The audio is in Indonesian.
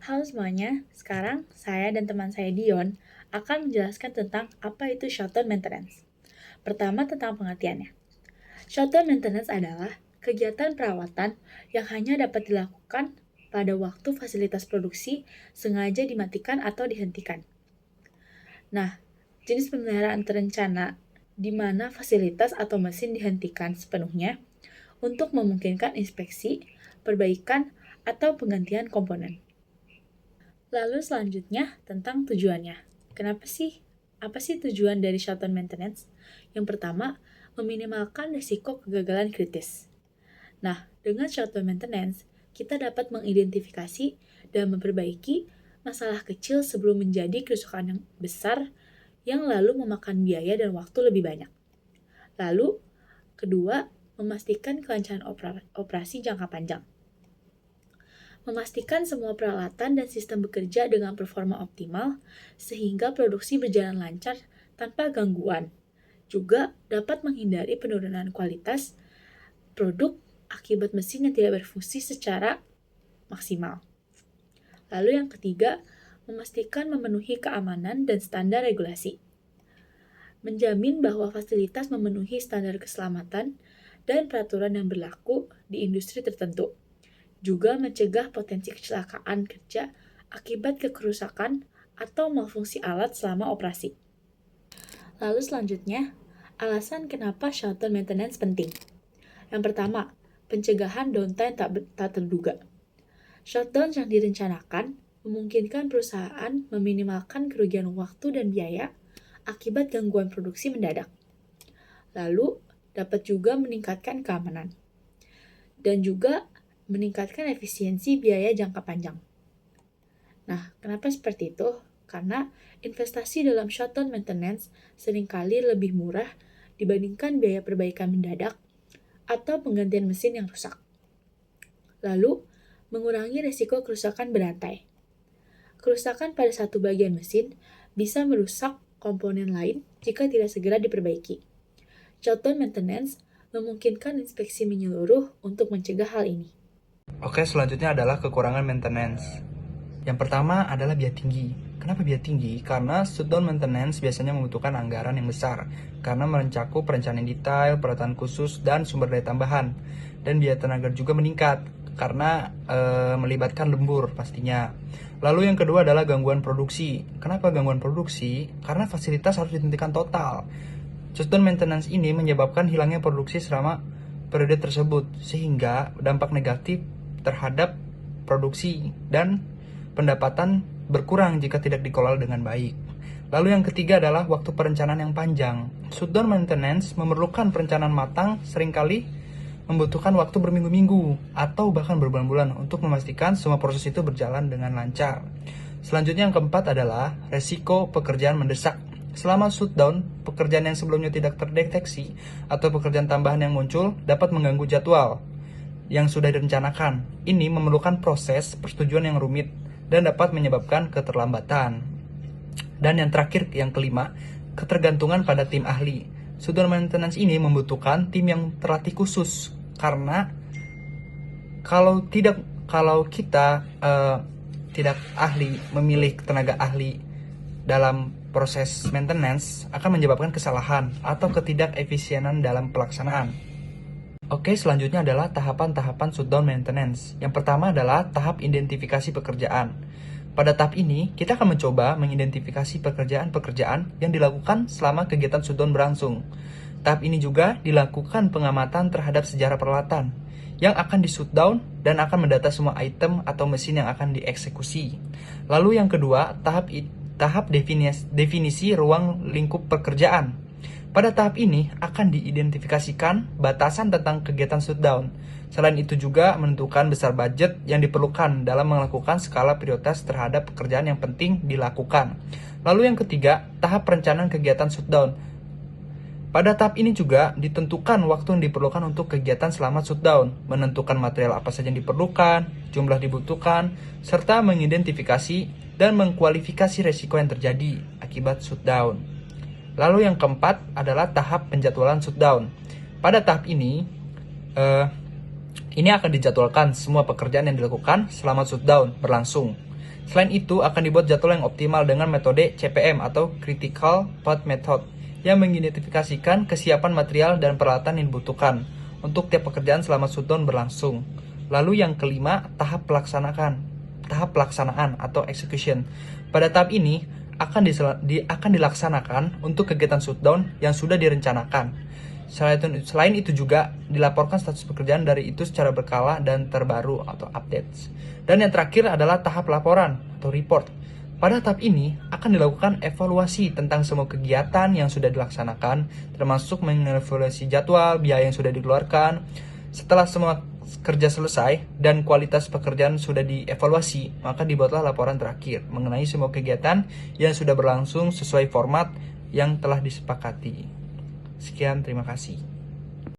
Halo semuanya, sekarang saya dan teman saya Dion akan menjelaskan tentang apa itu shutdown maintenance. Pertama tentang pengertiannya. Shutdown maintenance adalah kegiatan perawatan yang hanya dapat dilakukan pada waktu fasilitas produksi sengaja dimatikan atau dihentikan. Nah, jenis pemeliharaan terencana di mana fasilitas atau mesin dihentikan sepenuhnya untuk memungkinkan inspeksi, perbaikan, atau penggantian komponen. Lalu selanjutnya tentang tujuannya. Kenapa sih? Apa sih tujuan dari shutdown maintenance? Yang pertama, meminimalkan risiko kegagalan kritis. Nah, dengan shutdown maintenance, kita dapat mengidentifikasi dan memperbaiki masalah kecil sebelum menjadi kerusakan yang besar yang lalu memakan biaya dan waktu lebih banyak. Lalu, kedua, memastikan kelancaran operasi jangka panjang. Memastikan semua peralatan dan sistem bekerja dengan performa optimal sehingga produksi berjalan lancar tanpa gangguan. Juga dapat menghindari penurunan kualitas produk akibat mesin yang tidak berfungsi secara maksimal. Lalu yang ketiga, memastikan memenuhi keamanan dan standar regulasi. Menjamin bahwa fasilitas memenuhi standar keselamatan dan peraturan yang berlaku di industri tertentu. Juga mencegah potensi kecelakaan kerja akibat kerusakan atau malfungsi alat selama operasi. Lalu selanjutnya, alasan kenapa shutdown maintenance penting. Yang pertama, pencegahan downtime tak terduga. Shutdown yang direncanakan memungkinkan perusahaan meminimalkan kerugian waktu dan biaya akibat gangguan produksi mendadak. Lalu, dapat juga meningkatkan keamanan. Dan juga meningkatkan efisiensi biaya jangka panjang. Nah, kenapa seperti itu? Karena investasi dalam shutdown maintenance seringkali lebih murah dibandingkan biaya perbaikan mendadak atau penggantian mesin yang rusak. Lalu, mengurangi risiko kerusakan berantai. Kerusakan pada satu bagian mesin bisa merusak komponen lain jika tidak segera diperbaiki. Shutdown maintenance memungkinkan inspeksi menyeluruh untuk mencegah hal ini. Oke, selanjutnya adalah kekurangan maintenance. Yang pertama adalah biaya tinggi. Kenapa biaya tinggi? Karena shutdown maintenance biasanya membutuhkan anggaran yang besar karena mencakup perencanaan detail, perawatan khusus, dan sumber daya tambahan. Dan biaya tenaga juga meningkat karena melibatkan lembur pastinya. Lalu yang kedua adalah gangguan produksi. Kenapa gangguan produksi? Karena fasilitas harus dihentikan total. Shutdown maintenance ini menyebabkan hilangnya produksi selama periode tersebut, sehingga dampak negatif terhadap produksi dan pendapatan berkurang jika tidak dikelola dengan baik. Lalu yang ketiga adalah waktu perencanaan yang panjang. Shutdown maintenance memerlukan perencanaan matang, seringkali membutuhkan waktu berminggu-minggu atau bahkan berbulan-bulan untuk memastikan semua proses itu berjalan dengan lancar. Selanjutnya yang keempat adalah resiko pekerjaan mendesak. Selama shutdown, pekerjaan yang sebelumnya tidak terdeteksi atau pekerjaan tambahan yang muncul dapat mengganggu jadwal yang sudah direncanakan. Ini memerlukan proses persetujuan yang rumit dan dapat menyebabkan keterlambatan. Dan yang terakhir, yang kelima, ketergantungan pada tim ahli. Shutdown maintenance ini membutuhkan tim yang terlatih khusus karena kalau kita tidak ahli, memilih tenaga ahli dalam proses maintenance akan menyebabkan kesalahan atau ketidakefisienan dalam pelaksanaan. Oke, selanjutnya adalah tahapan-tahapan shutdown maintenance. Yang pertama adalah tahap identifikasi pekerjaan. Pada tahap ini, kita akan mencoba mengidentifikasi pekerjaan-pekerjaan yang dilakukan selama kegiatan shutdown berlangsung. Tahap ini juga dilakukan pengamatan terhadap sejarah peralatan yang akan di-shutdown dan akan mendata semua item atau mesin yang akan dieksekusi. Lalu yang kedua, tahap definisi ruang lingkup pekerjaan. Pada tahap ini akan diidentifikasikan batasan tentang kegiatan shutdown. Selain itu juga menentukan besar budget yang diperlukan dalam melakukan skala prioritas terhadap pekerjaan yang penting dilakukan. Lalu yang ketiga, tahap perencanaan kegiatan shutdown. Pada tahap ini juga ditentukan waktu yang diperlukan untuk kegiatan selama shutdown, menentukan material apa saja yang diperlukan, jumlah dibutuhkan, serta mengidentifikasi dan mengkualifikasi resiko yang terjadi akibat shutdown. Lalu yang keempat adalah tahap penjadwalan shutdown. Pada tahap ini akan dijadwalkan semua pekerjaan yang dilakukan selama shutdown berlangsung. Selain itu, akan dibuat jadwal yang optimal dengan metode CPM atau Critical Path Method yang mengidentifikasikan kesiapan material dan peralatan yang dibutuhkan untuk tiap pekerjaan selama shutdown berlangsung. Lalu yang kelima, tahap pelaksanaan atau execution. Pada tahap ini akan dilaksanakan untuk kegiatan shutdown yang sudah direncanakan. Selain itu juga dilaporkan status pekerjaan dari itu secara berkala dan terbaru atau updates. Dan yang terakhir adalah tahap laporan atau report. Pada tahap ini akan dilakukan evaluasi tentang semua kegiatan yang sudah dilaksanakan, termasuk mengevaluasi jadwal, biaya yang sudah dikeluarkan. Setelah semua kerja selesai dan kualitas pekerjaan sudah dievaluasi, maka dibuatlah laporan terakhir mengenai semua kegiatan yang sudah berlangsung sesuai format yang telah disepakati. Sekian, terima kasih.